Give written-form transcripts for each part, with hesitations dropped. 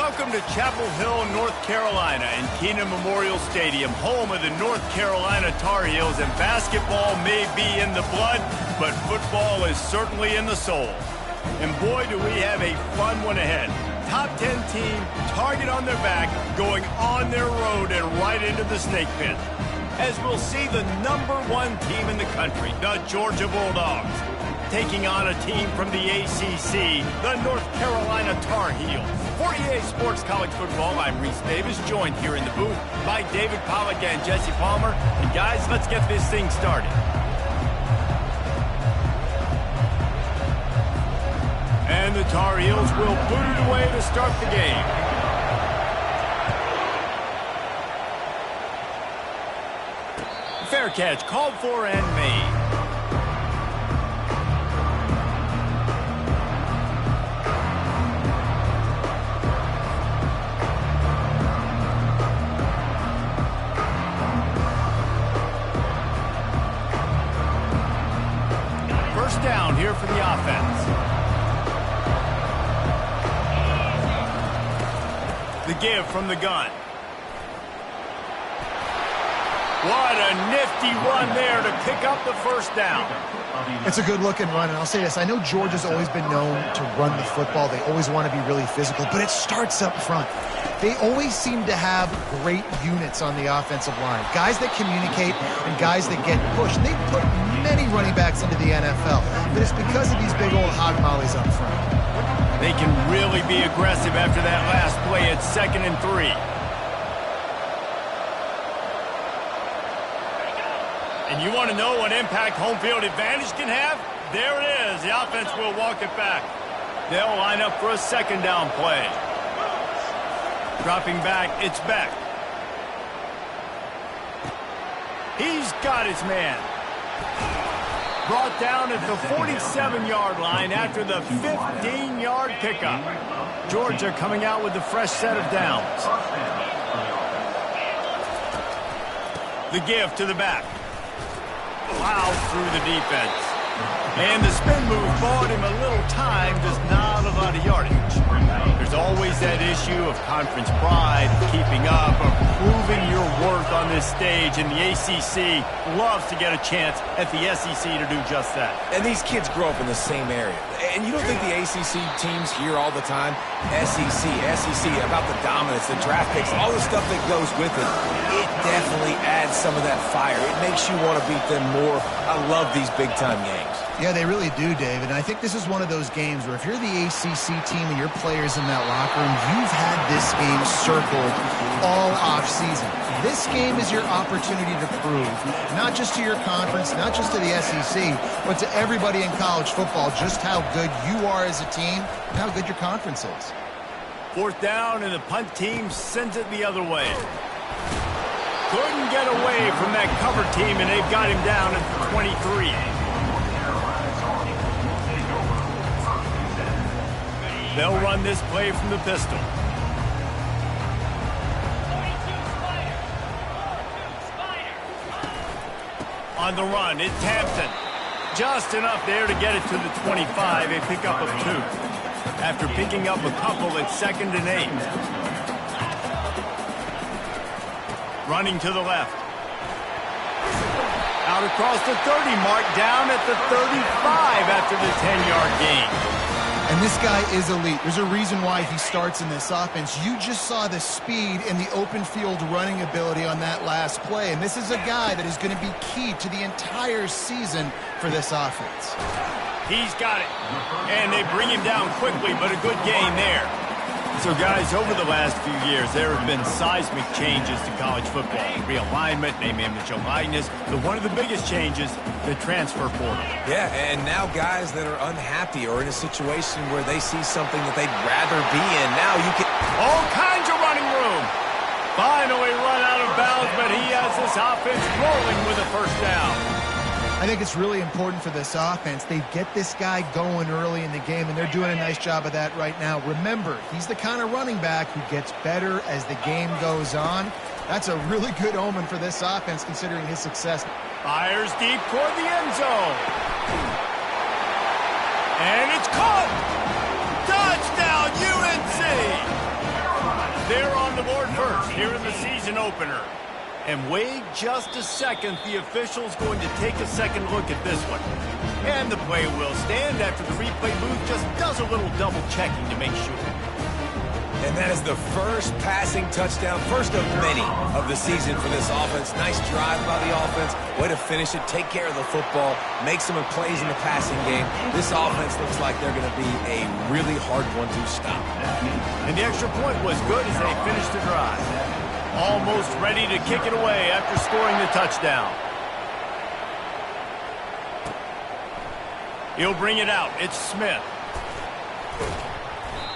Welcome to Chapel Hill, North Carolina, and Keenan Memorial Stadium, home of the North Carolina Tar Heels, and basketball may be in the blood, but football is certainly in the soul. And boy, do we have a fun one ahead. Top 10 team, target on their back, going on their road and right into the snake pit. As we'll see the #1 team in the country, the Georgia Bulldogs, taking on a team from the ACC, the North Carolina Tar Heels. For EA Sports College Football, I'm Reese Davis, joined here in the booth by David Pollack and Jesse Palmer. And guys, let's get this thing started. And the Tar Heels will boot it away to start the game. Fair catch, called for and made. First down here for the offense. The give from the gun. What a nifty run there to pick up the first down. It's a good-looking run, and I'll say this. I know Georgia's always been known to run the football. They always want to be really physical, but it starts up front. They always seem to have great units on the offensive line, guys that communicate and guys that get pushed. And they've put many running backs into the NFL, but it's because of these big old hog mollies up front. They can really be aggressive after that last play at 2nd and 3. And you want to know what impact home field advantage can have? There it is. The offense will walk it back. They'll line up for a 2nd down play. Dropping back, it's Beck. He's got his man. Brought down at the 47-yard line after the 15-yard pickup. Georgia coming out with a fresh set of downs. The give to the back. Plow through the defense. And the spin move bought him a little time, just not a lot of yardage. There's always that issue of conference pride, keeping up, of proving your worth on this stage, and the ACC loves to get a chance at the SEC to do just that. And these kids grow up in the same area. And you don't think the ACC teams hear all the time, SEC, about the dominance, the draft picks, all the stuff that goes with it. It definitely adds some of that fire. It makes you want to beat them more. I love these big-time games. Yeah, they really do, David. And I think this is one of those games where if you're the ACC team and your players in that locker room, you've had this game circled all offseason. This game is your opportunity to prove, not just to your conference, not just to the SEC, but to everybody in college football, just how good you are as a team and how good your conference is. 4th down, and the punt team sends it the other way. Couldn't get away from that cover team, and they've got him down at 23. They'll run this play from the pistol. On the run, it's Hampton. Just enough there to get it to the 25, a pickup of 2. After picking up a couple at 2nd and 8. Running to the left. Out across the 30 mark, down at the 35 after the 10-yard gain. And this guy is elite. There's a reason why he starts in this offense. You just saw the speed and the open field running ability on that last play. And this is a guy that is going to be key to the entire season for this offense. He's got it. And they bring him down quickly, but a good gain there. So, guys, over the last few years, there have been seismic changes to college football. Realignment, name, image, and likeness. But one of the biggest changes, the transfer portal. Yeah, and now guys that are unhappy or in a situation where they see something that they'd rather be in, now you can... All kinds of running room. Finally run out of bounds, but he has this offense rolling with a first down. I think it's really important for this offense. They get this guy going early in the game, and they're doing a nice job of that right now. Remember, he's the kind of running back who gets better as the game goes on. That's a really good omen for this offense, considering his success. Fires deep toward the end zone. And it's caught! Touchdown, UNC! They're on the board first here in the season opener. And wait just a second, the official's going to take a second look at this one. And the play will stand after the replay booth just does a little double checking to make sure. And that is the first passing touchdown, first of many of the season for this offense. Nice drive by the offense. Way to finish it, take care of the football, make some plays in the passing game. This offense looks like they're going to be a really hard one to stop. And the extra point was good as they finished the drive. Almost ready to kick it away after scoring the touchdown. He'll bring it out. It's Smith.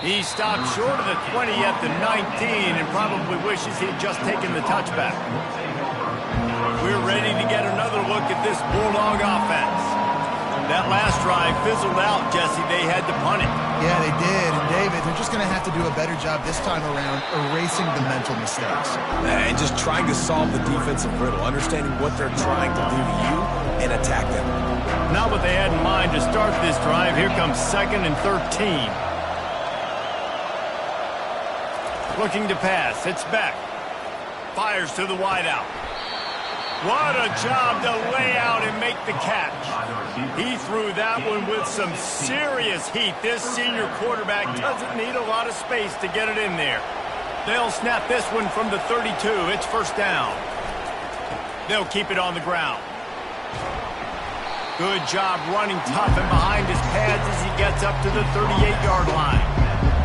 He stopped short of the 20 at the 19 and probably wishes he'd just taken the touchback. We're ready to get another look at this Bulldog offense. That last drive fizzled out, Jesse. They had to punt it. Yeah, they did. And David, they're just going to have to do a better job this time around erasing the mental mistakes. And just trying to solve the defensive riddle, understanding what they're trying to do to you and attack them. Not what they had in mind to start this drive. Here comes 2nd and 13. Looking to pass. It's Beck. Fires to the wideout. What a job to lay out and make the catch. He threw that one with some serious heat. This senior quarterback doesn't need a lot of space to get it in there. They'll snap this one from the 32. It's first down. They'll keep it on the ground. Good job running tough and behind his pads as he gets up to the 38-yard line.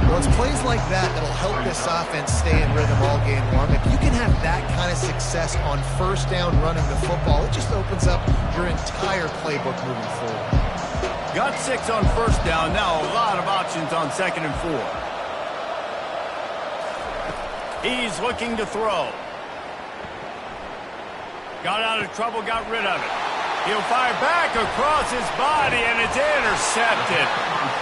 Well, it's plays like that that'll help this offense stay in rhythm all game long. If you can have that kind of success on first down running the football, it just opens up your entire playbook moving forward. Got 6 on first down. Now a lot of options on 2nd and 4. He's looking to throw. Got out of trouble, got rid of it. He'll fire back across his body, and it's intercepted.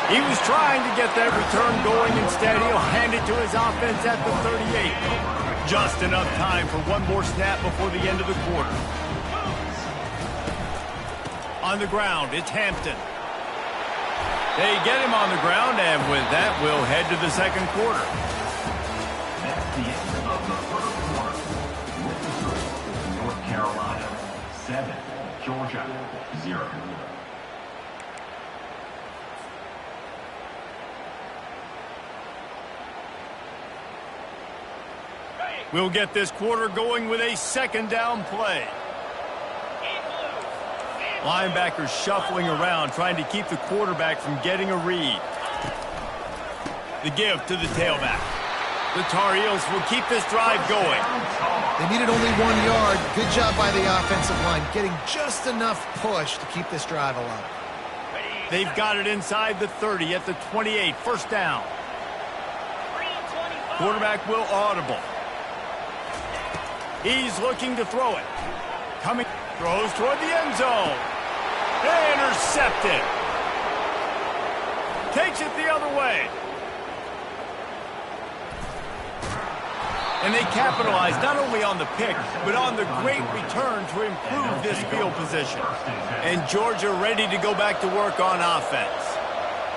He was trying to get that return going. Instead, he'll hand it to his offense at the 38. Just enough time for one more snap before the end of the quarter. On the ground, it's Hampton. They get him on the ground, and with that, we'll head to the second quarter. That's the end of the first quarter. North Carolina 7, Georgia 0. We'll get this quarter going with a second down play. Linebackers shuffling around, trying to keep the quarterback from getting a read. The give to the tailback. The Tar Heels will keep this drive going. They needed only 1 yard. Good job by the offensive line, getting just enough push to keep this drive alive. They've got it inside the 30 at the 28. First down. Quarterback will audible. He's looking to throw it. Coming, throws toward the end zone. Intercepted. Takes it the other way. And they capitalize not only on the pick, but on the great return to improve this field position. And Georgia ready to go back to work on offense.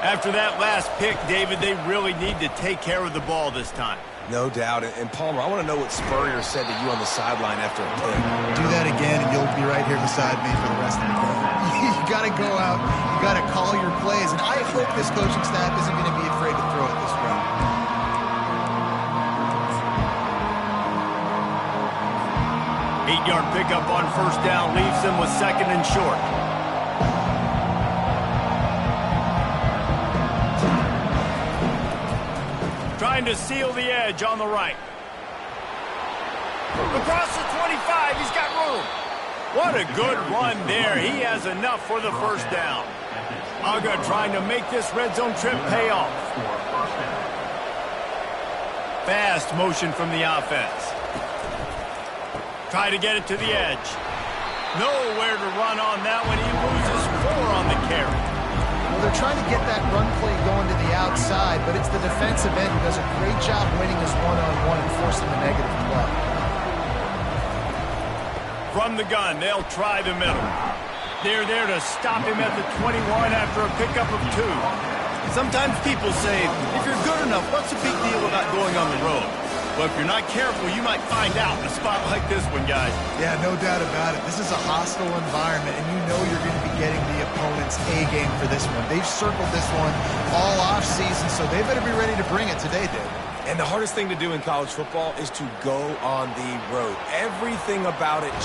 After that last pick, David, they really need to take care of the ball this time. No doubt. And Palmer, I want to know what Spurrier said to you on the sideline after a pick. Do that again, and you'll be right here beside me for the rest of the game. You got to go out. You got to call your plays. And I hope this coaching staff isn't going to be afraid to throw it this way. 8-yard pickup on first down leaves them with 2nd and short. Trying to seal the edge on the right. Across the 25, he's got room. What a good run there. He has enough for the first down. UGA trying to make this red zone trip pay off. Fast motion from the offense. Try to get it to the edge. Nowhere to run on that one. He loses 4 on the carry. Well, they're trying to get that run play going to the outside, but it's the defensive end who does a great job winning his one-on-one and forcing the negative play. From the gun, they'll try the middle. They're there to stop him at the 21 after a pickup of 2. Sometimes people say, if you're good enough, what's the big deal about going on the road? But if you're not careful, you might find out in a spot like this one, guys. Yeah, no doubt about it. This is a hostile environment, and you know you're going to be getting the opponent's A-game for this one. They've circled this one all off-season, so they better be ready to bring it today, Dave. And the hardest thing to do in college football is to go on the road. Everything about it.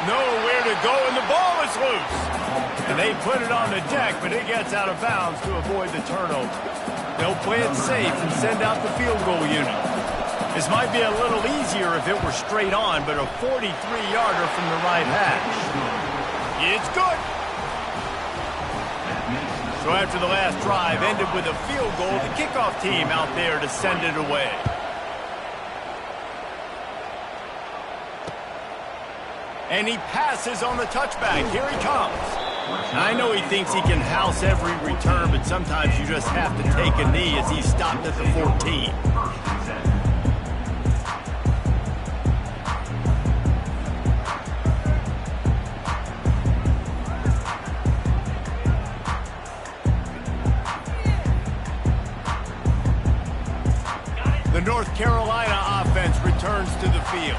Nowhere to go, and the ball is loose. And they put it on the deck, but it gets out of bounds to avoid the turnover. They'll play it safe and send out the field goal unit. This might be a little easier if it were straight on, but a 43-yarder from the right hash. It's good. So after the last drive ended with a field goal, the kickoff team out there to send it away. And he passes on the touchback. Here he comes. I know he thinks he can house every return, but sometimes you just have to take a knee as he stopped at the 14. The North Carolina offense returns to the field.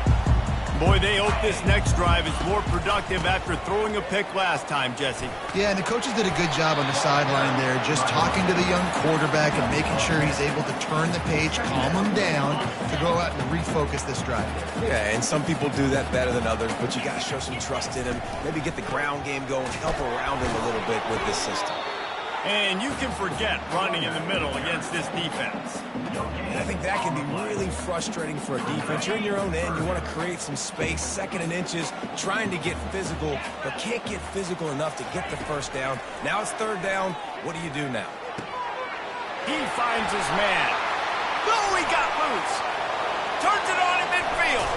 Boy, they hope this next drive is more productive after throwing a pick last time, Jesse. Yeah, and the coaches did a good job on the sideline there, just talking to the young quarterback and making sure he's able to turn the page, calm him down, to go out and refocus this drive. Yeah, and some people do that better than others, but you got to show some trust in him, maybe get the ground game going, help around him a little bit with this system. And you can forget running in the middle against this defense. And I think that can be really frustrating for a defense. You're in your own end. You want to create some space, second and inches, trying to get physical, but can't get physical enough to get the first down. Now it's third down. What do you do now? He finds his man. Oh, he got loose. Turns it on in midfield.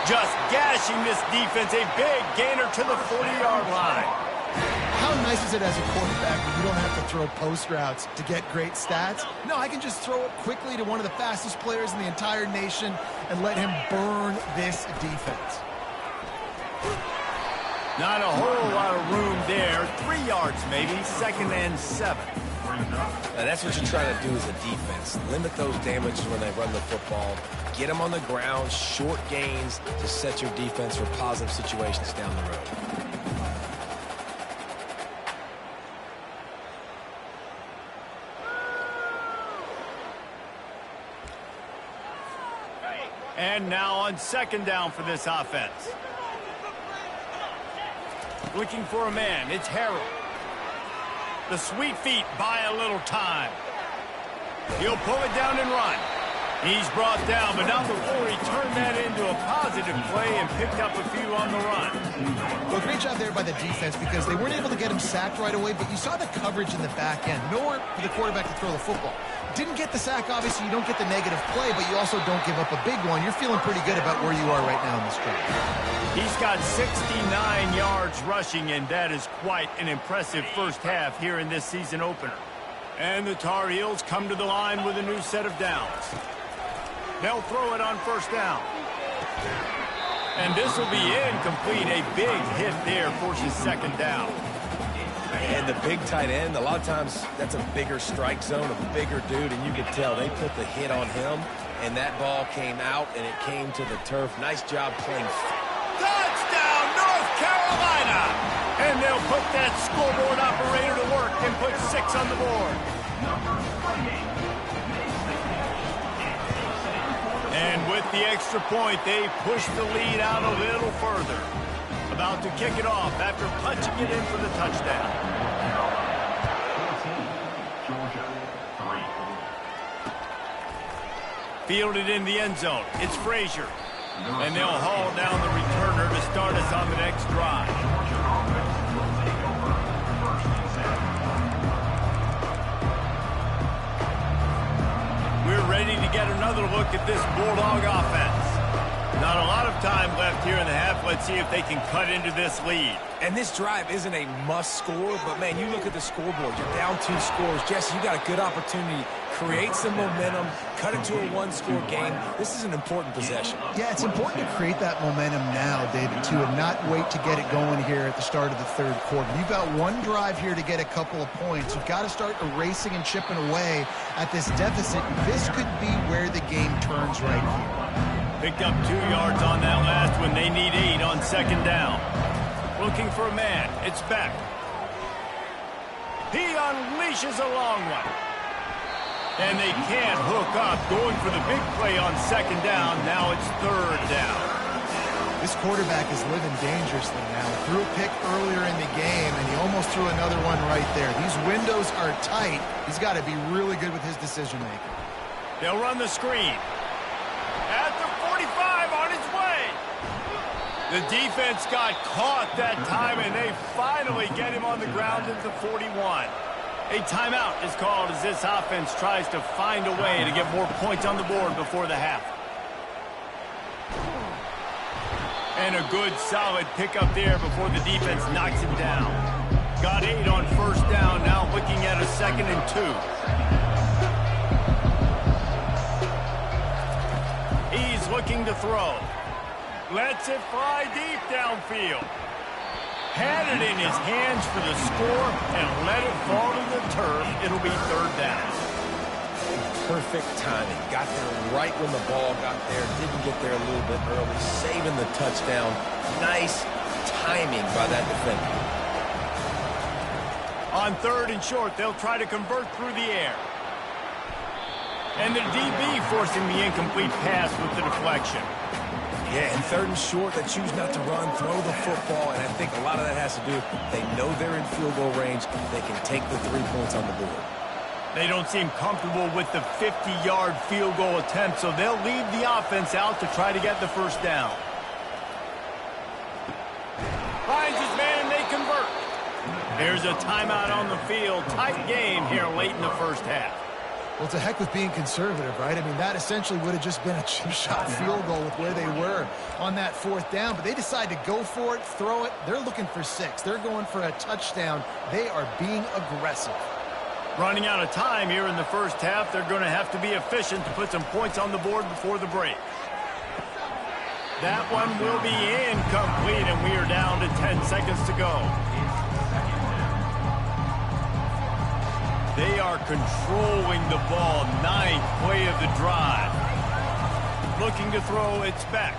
Just gashing this defense. A big gainer to the 40-yard line. How nice is it as a quarterback when you don't have to throw post routes to get great stats? No, I can just throw it quickly to one of the fastest players in the entire nation and let him burn this defense. Not a whole lot of room there. 3 yards maybe, 2nd and 7. Now that's what you try to do as a defense. Limit those damages when they run the football. Get them on the ground, short gains to set your defense for positive situations down the road. And now on 2nd down for this offense. Looking for a man, it's Harold. The sweet feet buy a little time. He'll pull it down and run. He's brought down, but not before he turned that into a positive play and picked up a few on the run. Well, great job there by the defense because they weren't able to get him sacked right away, but you saw the coverage in the back end. Nowhere for the quarterback to throw the football. Didn't get the sack, obviously. You don't get the negative play, but you also don't give up a big one. You're feeling pretty good about where you are right now in this drive. He's got 69 yards rushing, and that is quite an impressive first half here in this season opener. And the Tar Heels come to the line with a new set of downs. They'll throw it on 1st down. And this will be incomplete. A big hit there forces 2nd down. And the big tight end, a lot of times that's a bigger strike zone, a bigger dude, and you could tell they put the hit on him, and that ball came out, and it came to the turf. Nice job playing. Touchdown, North Carolina! And they'll put that scoreboard operator to work and put 6 on the board. And with the extra point, they push the lead out a little further. About to kick it off after punching it in for the touchdown. Fielded in the end zone. It's Frazier. And they'll haul down the returner to start us on the next drive. We're ready to get another look at this Bulldog offense. Not a lot of time left here in the half. Let's see if they can cut into this lead. And this drive isn't a must score, but, man, you look at the scoreboard. You're down 2 scores. Jesse, you got a good opportunity. Create some momentum. Cut it to a 1-score game. This is an important possession. Yeah, it's important to create that momentum now, David, too, and not wait to get it going here at the start of the third quarter. You've got one drive here to get a couple of points. You've got to start erasing and chipping away at this deficit. This could be where the game turns right here. Picked up 2 yards on that last one. They need 8 on second down. Looking for a man. It's Beck. He unleashes a long one. And they can't hook up. Going for the big play on second down. Now it's third down. This quarterback is living dangerously now. Threw a pick earlier in the game, and he almost threw another one right there. These windows are tight. He's got to be really good with his decision-making. They'll run the screen. At the 45, on its way. The defense got caught that time, and they finally get him on the ground at the 41. A timeout is called as this offense tries to find a way to get more points on the board before the half. And a good, solid pickup there before the defense knocks him down. Got 8 on first down, now looking at a 2nd and 2. He's looking to throw. Lets it fly deep downfield. Had it in his hands for the score and let it fall to the turf. It'll be third down. Perfect timing. Got there right when the ball got there. Didn't get there a little bit early. Saving the touchdown. Nice timing by that defender. On 3rd and short, they'll try to convert through the air. And the DB forcing the incomplete pass with the deflection. Yeah, and 3rd and short, they choose not to run, throw the football, and I think a lot of that has to do with they know they're in field goal range. They can take the 3 points on the board. They don't seem comfortable with the 50-yard field goal attempt, so they'll leave the offense out to try to get the first down. Finds his man, and they convert. There's a timeout on the field. Tight game here late in the first half. Well, to heck with being conservative, right? I mean, that essentially would have just been a chip-shot field goal with where they were on that 4th down. But they decide to go for it, throw it. They're looking for 6. They're going for a touchdown. They are being aggressive. Running out of time here in the first half. They're going to have to be efficient to put some points on the board before the break. That one will be incomplete, and we are down to 10 seconds to go. They are controlling the ball. 9th play of the drive. Looking to throw, it's Beck.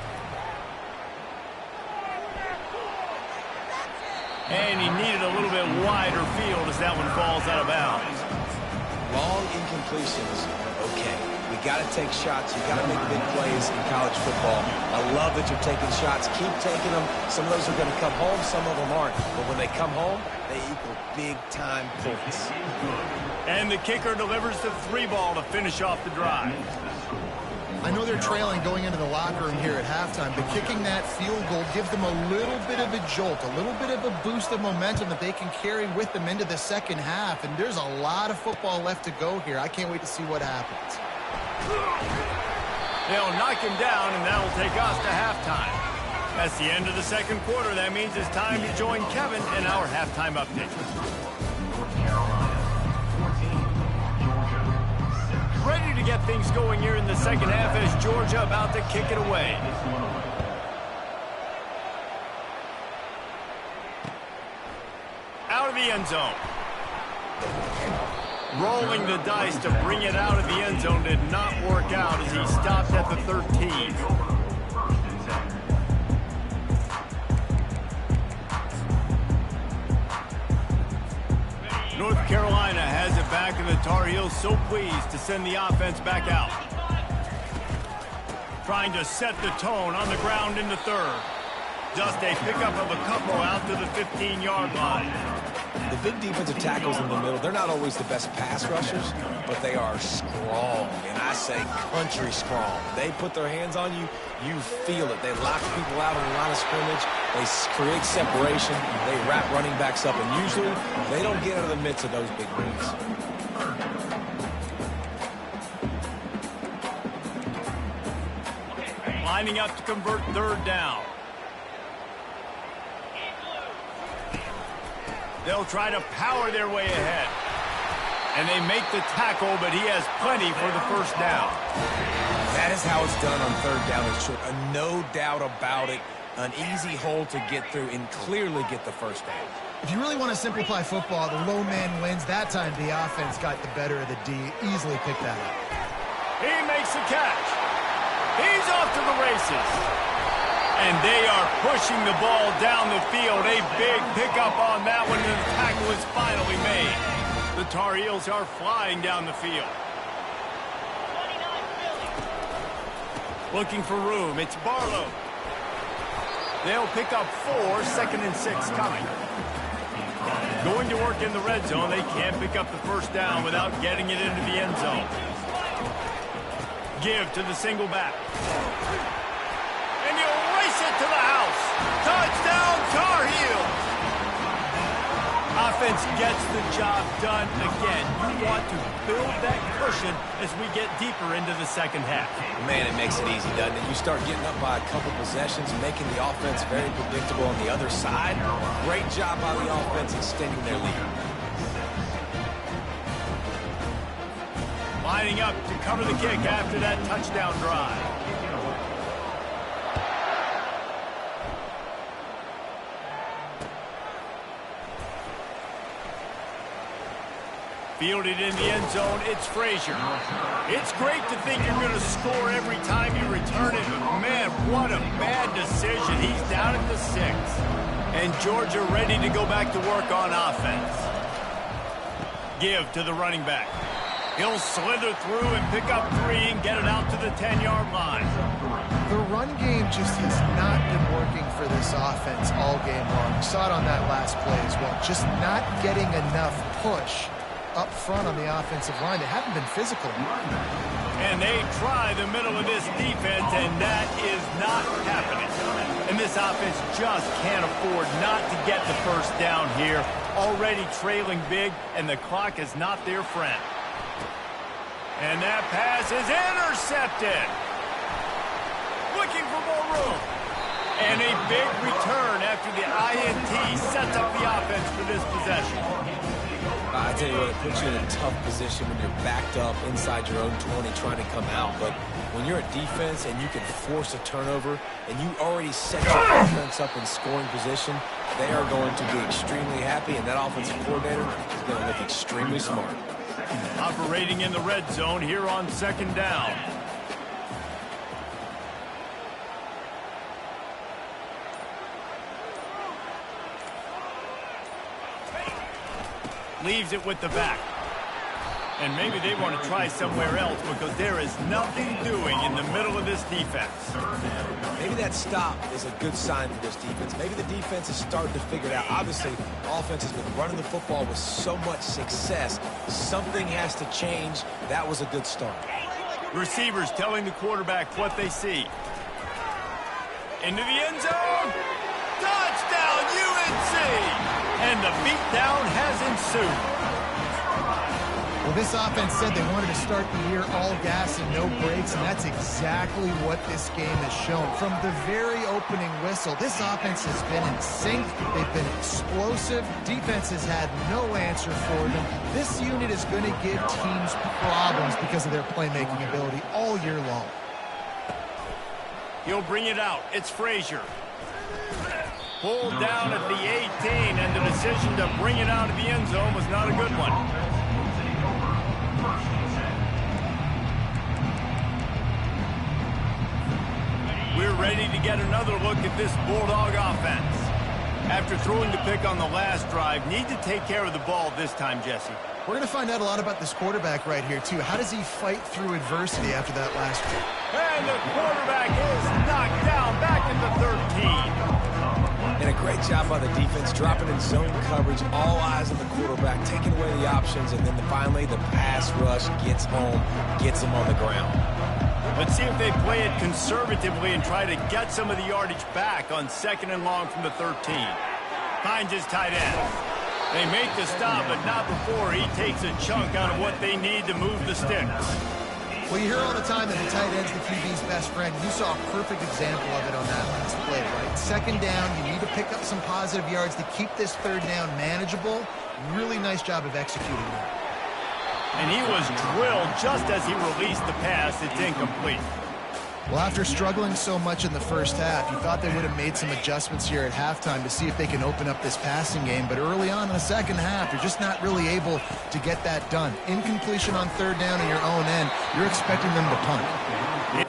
And he needed a little bit wider field as that one falls out of bounds. Long incompletions, okay. We got to take shots. You got to make big plays in college football. I love that you're taking shots. Keep taking them. Some of those are going to come home. Some of them aren't. But when they come home, they equal big-time points. And the kicker delivers the 3 ball to finish off the drive. I know they're trailing going into the locker room here at halftime, but kicking that field goal gives them a little bit of a jolt, a little bit of a boost of momentum that they can carry with them into the second half. And there's a lot of football left to go here. I can't wait to see what happens. They'll knock him down, and that'll take us to halftime. That's the end of the second quarter. That means it's time to join Kevin in our halftime update. Ready to get things going here in the second half as Georgia about to kick it away. Out of the end zone. Rolling the dice to bring it out of the end zone did not work out as he stopped at the 13. North Carolina has it back, and the Tar Heels so pleased to send the offense back out. Trying to set the tone on the ground in the 3rd. Just a pickup of a couple out to the 15-yard line. The big defensive tackles in the middle, they're not always the best pass rushers, but they are strong, and I say country strong. They put their hands on you, you feel it. They lock people out on the line of scrimmage. They create separation. They wrap running backs up, and usually they don't get out of the midst of those big runs. Lining up to convert third down. They'll try to power their way ahead. And they make the tackle, but he has plenty for the first down. That is how it's done on third down and short. No doubt about it. An easy hole to get through and clearly get the first down. If you really want to simplify football, the low man wins. That time the offense got the better of the D. Easily picked that up. He makes the catch. He's off to the races. And they are pushing the ball down the field. A big pickup on that one, and the tackle is finally made. The Tar Heels are flying down the field. Looking for room. It's Barlow. They'll pick up 4, 2nd and 6 coming. Going to work in the red zone. They can't pick up the first down without getting it into the end zone. Give to the single back. And he'll race it to the house. Touchdown, Tar Heels. Offense gets the job done again. You want to build that cushion as we get deeper into the second half. Man, it makes it easy, doesn't it? You start getting up by a couple possessions, making the offense very predictable on the other side. Great job by the offense extending their lead. Lining up to cover the kick after that touchdown drive. Fielded in the end zone, it's Frazier. It's great to think you're going to score every time you return it, but man, what a bad decision. He's down at the 6. And Georgia ready to go back to work on offense. Give to the running back. He'll slither through and pick up 3 and get it out to the 10-yard line. The run game just has not been working for this offense all game long. We saw it on that last play as well. Just not getting enough push up front on the offensive line. They haven't been physical. And they try the middle of this defense, and that is not happening. And this offense just can't afford not to get the first down here. Already trailing big, and the clock is not their friend. And that pass is intercepted. Looking for more room. And a big return after the INT sets up the offense for this possession. I tell you what, it puts you in a tough position when you're backed up inside your own 20 trying to come out. But when you're a defense and you can force a turnover and you already set your offense up in scoring position, they are going to be extremely happy, and that offensive coordinator is going to look extremely smart. Operating in the red zone here on 2nd down. Leaves it with the back. And maybe they want to try somewhere else because there is nothing doing in the middle of this defense. Maybe that stop is a good sign for this defense. Maybe the defense is starting to figure it out. Obviously, offense has been running the football with so much success. Something has to change. That was a good start. Receivers telling the quarterback what they see. Into the end zone. Touchdown, UNC! And the beatdown has ensued. Well, this offense said they wanted to start the year all gas and no brakes, and that's exactly what this game has shown. From the very opening whistle, this offense has been in sync. They've been explosive. Defense has had no answer for them. This unit is going to give teams problems because of their playmaking ability all year long. He'll bring it out. It's Frazier. Pulled down at the 18, and the decision to bring it out of the end zone was not a good one. We're ready to get another look at this Bulldog offense. After throwing the pick on the last drive, need to take care of the ball this time, Jesse. We're going to find out a lot about this quarterback right here, too. How does he fight through adversity after that last one? And the quarterback is knocked down back at the 13. And a great job by the defense, dropping in zone coverage, all eyes on the quarterback, taking away the options, and then finally the pass rush gets home, gets him on the ground. Let's see if they play it conservatively and try to get some of the yardage back on 2nd and long from the 13. Finds his tight end. They make the stop, but not before he takes a chunk out of what they need to move the sticks. Well, you hear all the time that the tight end's the QB's best friend. You saw a perfect example of it on that last play, right? Second down, you need to pick up some positive yards to keep this third down manageable. Really nice job of executing that. And he was drilled just as he released the pass. It's incomplete. Well, after struggling so much in the first half, you thought they would have made some adjustments here at halftime to see if they can open up this passing game. But early on in the second half, you're just not really able to get that done. Incompletion on third down in your own end, you're expecting them to punt.